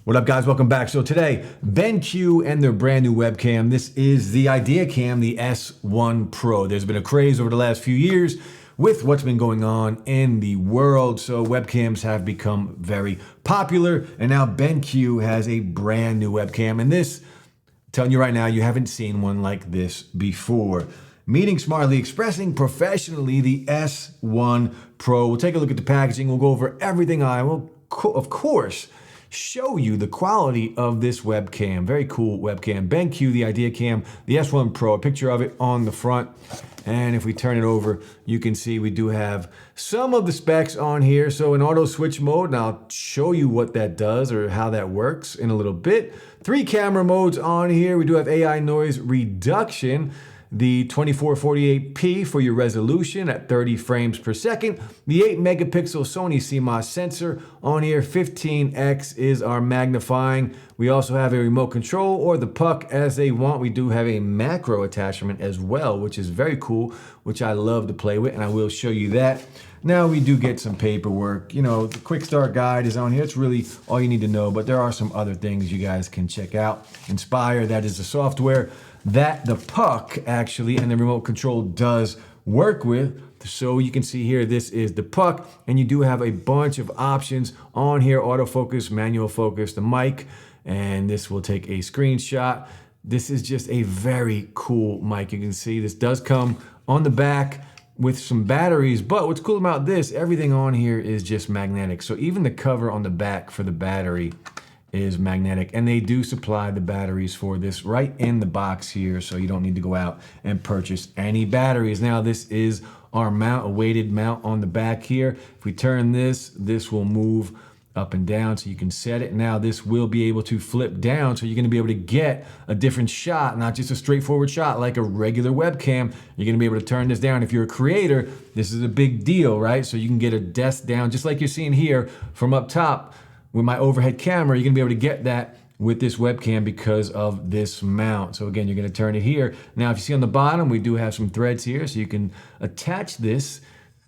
What up, guys? Welcome back. So today, BenQ and their brand new webcam. This is the IdeaCam, the S1 Pro. There's been a craze over the last few years with what's been going on in the world. So webcams have become very popular, and now BenQ has a brand new webcam. And this, I'm telling you right now, you haven't seen one like this before. Meeting smartly, expressing professionally, the S1 Pro. We'll take a look at the packaging. We'll go over everything. I will, of course, show you the quality of this webcam. Very cool webcam. BenQ, the IdeaCam, the S1 Pro, a picture of it on the front. And if we turn it over, you can see we do have some of the specs on here. So in auto switch mode, and I'll show you what that does or how that works in a little bit. 3 camera modes on here. We do have AI noise reduction, the 2448p for your resolution at 30 frames per second. The 8 megapixel Sony CMOS sensor on here. 15x is our magnifying. We also have a remote control, or the puck as they want. We do have a macro attachment as well, which is very cool, which I love to play with, and I will show you that. Now we do get some paperwork. You know, the quick start guide is on here. It's really all you need to know, but there are some other things you guys can check out. Inspire, that is the software that the puck actually and the remote control does work with. So you can see here, this is the puck, and you do have a bunch of options on here: autofocus, manual focus, the mic, and this will take a screenshot. This is just a very cool mic. You can see this does come on the back with some batteries, but what's cool about this, everything on here is just magnetic. So even the cover on the back for the battery is magnetic, and they do supply the batteries for this right in the box here, so you don't need to go out and purchase any batteries. Now this is our mount, a weighted mount on the back here. If we turn this will move up and down so you can set it. Now this will be able to flip down, so you're going to be able to get a different shot, not just a straightforward shot like a regular webcam. You're going to be able to turn this down. If you're a creator, this is a big deal, right? So you can get a desk down just like you're seeing here from up top. With my overhead camera, you're gonna be able to get that with this webcam because of this mount. So again, you're gonna turn it here. Now, if you see on the bottom, we do have some threads here, so you can attach this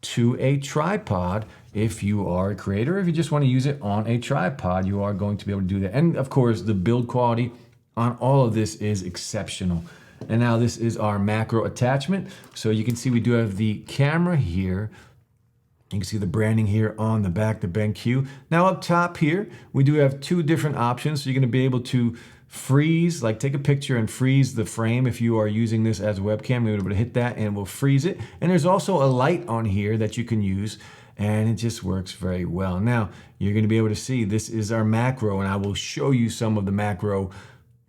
to a tripod if you are a creator. If you just wanna use it on a tripod, you are going to be able to do that. And of course, the build quality on all of this is exceptional. And now this is our macro attachment. So you can see we do have the camera here. You can see the branding here on the back, the BenQ. Now up top here, we do have 2 different options. So you're gonna be able to freeze, like take a picture and freeze the frame. If you are using this as a webcam, you're able to hit that and it will freeze it. And there's also a light on here that you can use, and it just works very well. Now, you're gonna be able to see this is our macro, and I will show you some of the macro,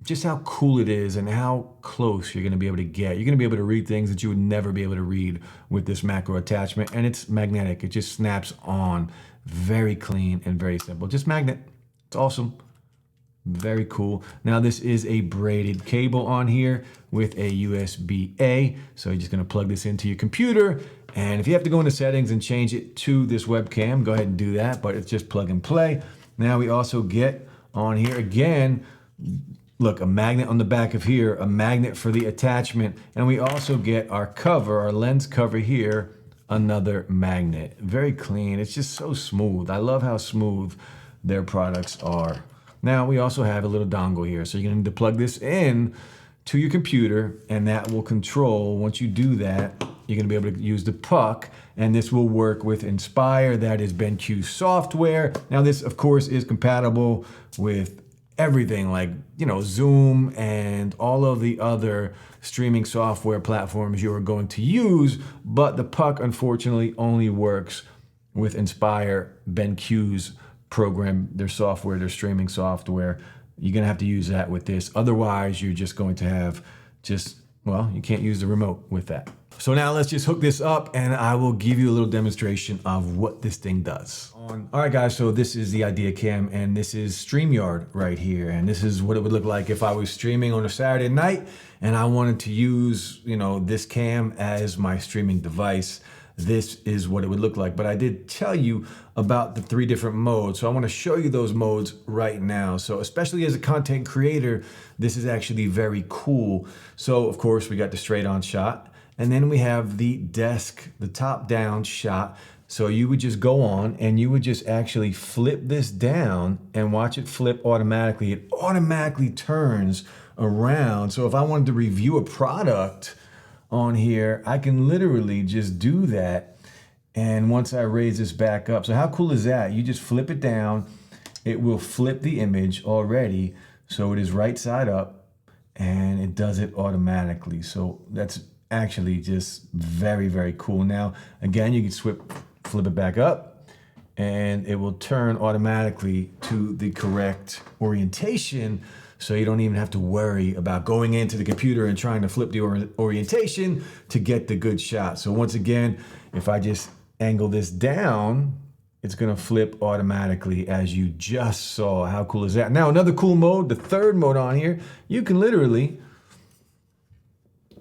just how cool it is and how close you're gonna be able to get. You're gonna be able to read things that you would never be able to read with this macro attachment, and it's magnetic. It just snaps on. Very clean and very simple. Just magnet. It's awesome. Very cool. Now this is a braided cable on here with a USB-A. So you're just gonna plug this into your computer, and if you have to go into settings and change it to this webcam, go ahead and do that, but it's just plug and play. Now we also get on here again, look, a magnet on the back of here, a magnet for the attachment, and we also get our cover, our lens cover here, another magnet. Very clean. It's just so smooth. I love how smooth their products are. Now we also have a little dongle here, so you're gonna need to plug this in to your computer, and that will control. Once you do that, you're gonna be able to use the puck, and this will work with Inspire. That is BenQ software. Now this, of course, is compatible with everything like, you know, Zoom and all of the other streaming software platforms you are going to use, but the puck unfortunately only works with Inspire, BenQ's program, their software, their streaming software. You're gonna have to use that with this. Otherwise, you're just going to have well, you can't use the remote with that. So now let's just hook this up, and I will give you a little demonstration of what this thing does. All right, guys, so this is the IdeaCam, and this is StreamYard right here. And this is what it would look like if I was streaming on a Saturday night and I wanted to use, you know, this cam as my streaming device. This is what it would look like. But I did tell you about the 3 different modes. So I want to show you those modes right now. So especially as a content creator, this is actually very cool. So of course we got the straight on shot, and then we have the desk, the top down shot. So you would just go on and you would just actually flip this down and watch it flip automatically. It automatically turns around. So if I wanted to review a product on here, I can literally just do that. And once I raise this back up, so how cool is that? You just flip it down, it will flip the image already. So it is right side up and it does it automatically. So that's actually just very, very cool. Now, again, you can flip it back up and it will turn automatically to the correct orientation. So you don't even have to worry about going into the computer and trying to flip the orientation to get the good shot. So once again, if I just angle this down, it's gonna flip automatically as you just saw. How cool is that? Now another cool mode, the third mode on here, you can literally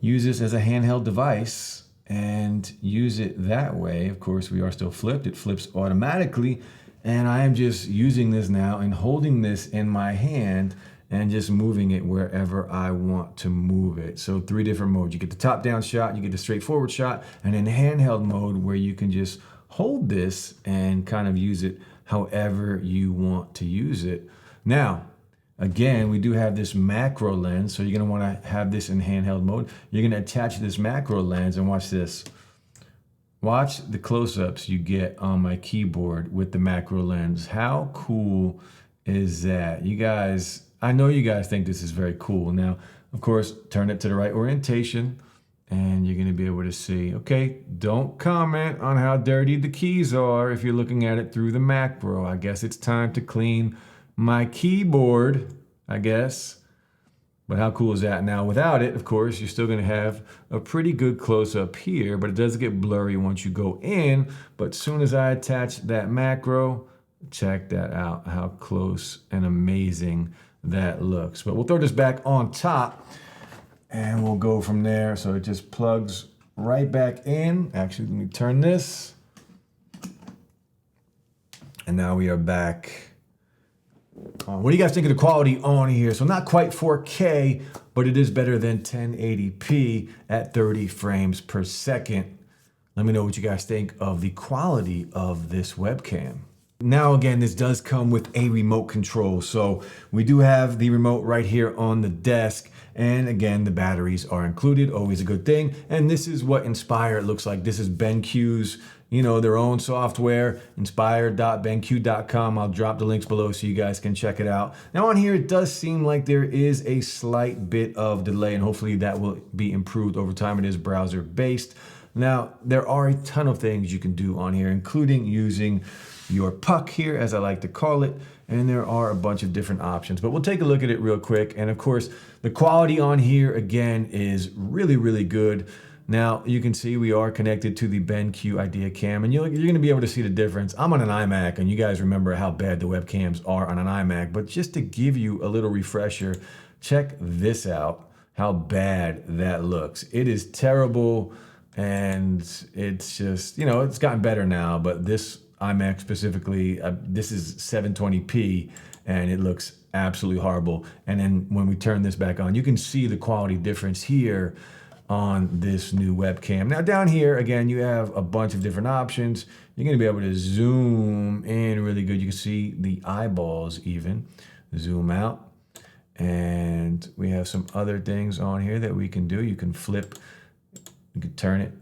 use this as a handheld device and use it that way. Of course, we are still flipped. It flips automatically. And I am just using this now and holding this in my hand and just moving it wherever I want to move it. So 3 different modes. You get the top-down shot, you get the straightforward shot, and then handheld mode where you can just hold this and kind of use it however you want to use it. Now, again, we do have this macro lens, so you're gonna wanna have this in handheld mode. You're gonna attach this macro lens and watch this. Watch the close-ups you get on my keyboard with the macro lens. How cool is that? You guys, I know you guys think this is very cool. Now, of course, turn it to the right orientation and you're gonna be able to see, okay, don't comment on how dirty the keys are if you're looking at it through the macro. I guess it's time to clean my keyboard, I guess. But how cool is that? Now, without it, of course, you're still gonna have a pretty good close-up here, but it does get blurry once you go in. But as soon as I attach that macro, check that out, how close and amazing that looks. But we'll throw this back on top and we'll go from there. So it just plugs right back in. Actually, let me turn this. And now we are back. What do you guys think of the quality on here? So not quite 4K, but it is better than 1080p at 30 frames per second. Let me know what you guys think of the quality of this webcam. Now, again, this does come with a remote control. So we do have the remote right here on the desk. And again, the batteries are included, always a good thing. And this is what Inspire looks like. This is BenQ's, their own software, inspire.benq.com. I'll drop the links below so you guys can check it out. Now on here, it does seem like there is a slight bit of delay and hopefully that will be improved over time. It is browser based. Now, there are a ton of things you can do on here, including using your puck here, as I like to call it, and there are a bunch of different options, but we'll take a look at it real quick. And of course, the quality on here, again, is really, really good. Now, you can see we are connected to the BenQ IdeaCam, and you're gonna be able to see the difference. I'm on an iMac, and you guys remember how bad the webcams are on an iMac, but just to give you a little refresher, check this out, how bad that looks. It is terrible, and it's just, it's gotten better now, but this iMac specifically, this is 720p and it looks absolutely horrible. And then when we turn this back on, you can see the quality difference here on this new webcam. Now down here, again, you have a bunch of different options. You're gonna be able to zoom in really good. You can see the eyeballs even, zoom out. And we have some other things on here that we can do. You can flip, you can turn it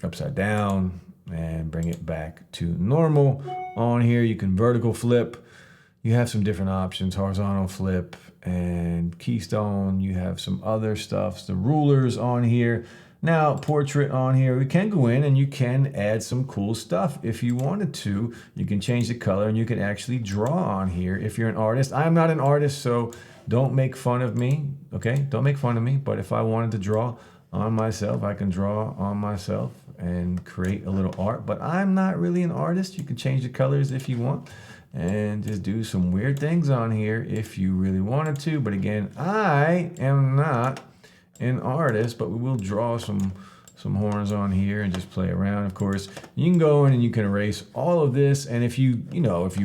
upside down and bring it back to normal. On here, you can vertical flip. You have some different options, horizontal flip and keystone. You have some other stuff, the rulers on here. Now, portrait on here, we can go in and you can add some cool stuff if you wanted to. You can change the color and you can actually draw on here if you're an artist. I'm not an artist, so don't make fun of me, okay? Don't make fun of me, but if I wanted to draw on myself, I can draw on myself and create a little art, but I'm not really an artist. You can change the colors if you want and just do some weird things on here if you really wanted to. But again, I am not an artist, but we will draw some horns on here and just play around. Of course, you can go in and you can erase all of this. And if you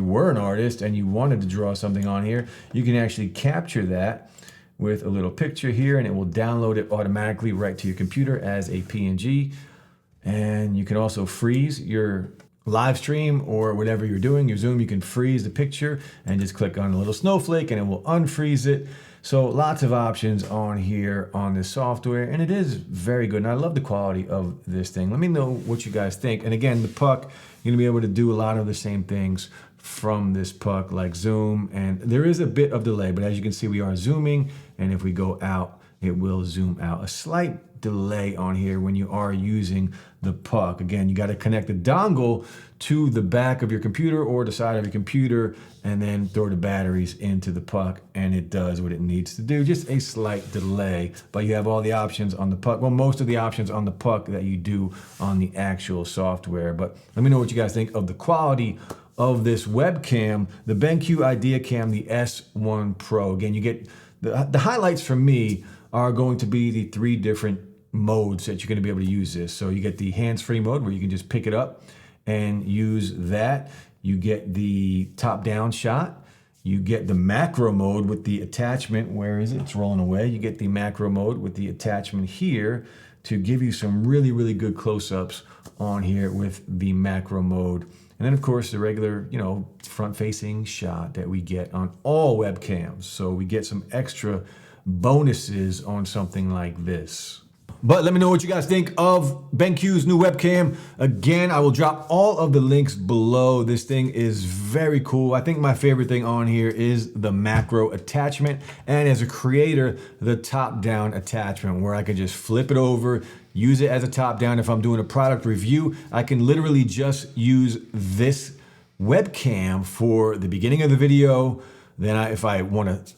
were an artist and you wanted to draw something on here, you can actually capture that with a little picture here and it will download it automatically right to your computer as a PNG. And you can also freeze your live stream or whatever you're doing, your Zoom, you can freeze the picture and just click on a little snowflake and it will unfreeze it. So lots of options on here on this software, and it is very good. And I love the quality of this thing. Let me know what you guys think. And again, the puck, you're gonna be able to do a lot of the same things from this puck, like zoom, and there is a bit of delay, but as you can see, we are zooming, and if we go out, it will zoom out. A slight delay on here when you are using the puck. Again, you got to connect the dongle to the back of your computer or the side of your computer and then throw the batteries into the puck, and it does what it needs to do. Just a slight delay, but you have all the options on the puck. Well, most of the options on the puck that you do on the actual software. But let me know what you guys think of the quality of this webcam, the BenQ IdeaCam, the S1 Pro. Again, you get the highlights for me are going to be the 3 different modes that you're going to be able to use this. So you get the hands-free mode where you can just pick it up and use that. You get the top-down shot. You get the macro mode with the attachment. Where is it? It's rolling away. You get the macro mode with the attachment here to give you some really, really good close-ups on here with the macro mode. And then of course the regular, front-facing shot that we get on all webcams. So we get some extra bonuses on something like this. But let me know what you guys think of BenQ's new webcam. Again, I will drop all of the links below. This thing is very cool. I think my favorite thing on here is the macro attachment. And as a creator, the top-down attachment where I can just flip it over, use it as a top-down. If I'm doing a product review, I can literally just use this webcam for the beginning of the video. Then if I want to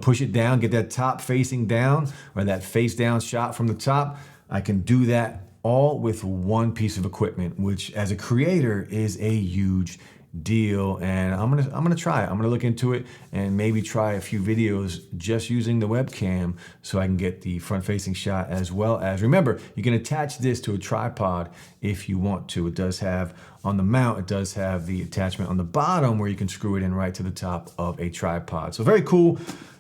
push it down, get that top facing down or that face down shot from the top, I can do that all with one piece of equipment, which as a creator is a huge deal. And I'm gonna try it. I'm gonna look into it and maybe try a few videos just using the webcam so I can get the front facing shot, as well as, remember, you can attach this to a tripod if you want to. It does have on the mount, it does have the attachment on the bottom where you can screw it in right to the top of a tripod. So very cool,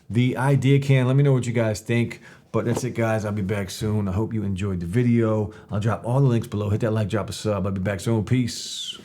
the IdeaCam. Let me know what you guys think. But that's it, guys. I'll be back soon. I hope you enjoyed the video. I'll drop all the links below. Hit that like, drop a sub. I'll be back soon. Peace.